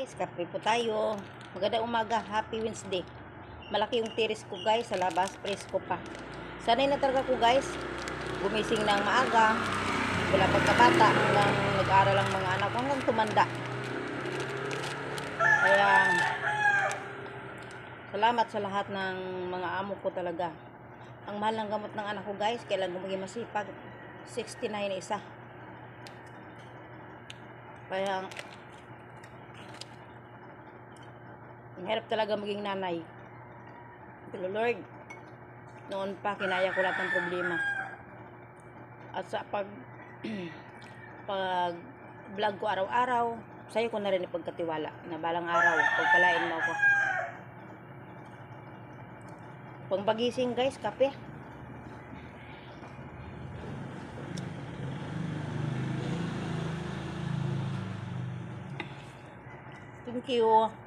guys, kape po tayo. Magandang umaga, happy Wednesday. Malaki yung tiris ko guys, sa labas, presko pa. Sanay na talaga ko guys, gumising ng maaga, wala pagkabata, hanggang nag-aral ang mga anak ko, hanggang tumanda. Kaya, salamat sa lahat ng mga amo ko talaga. Ang mahal ng gamot ng anak ko guys, kailan ko maging masipag, 69 na isa. Kaya, ang hirap talaga maging nanay. Pero Lord, noon pa kinaya ko lahat ng problema. At sa pag vlog ko araw-araw, sa'yo ko na rin ipagkatiwala na balang araw, pagpalain mo ako. Pang pagising guys, kape. Thank you.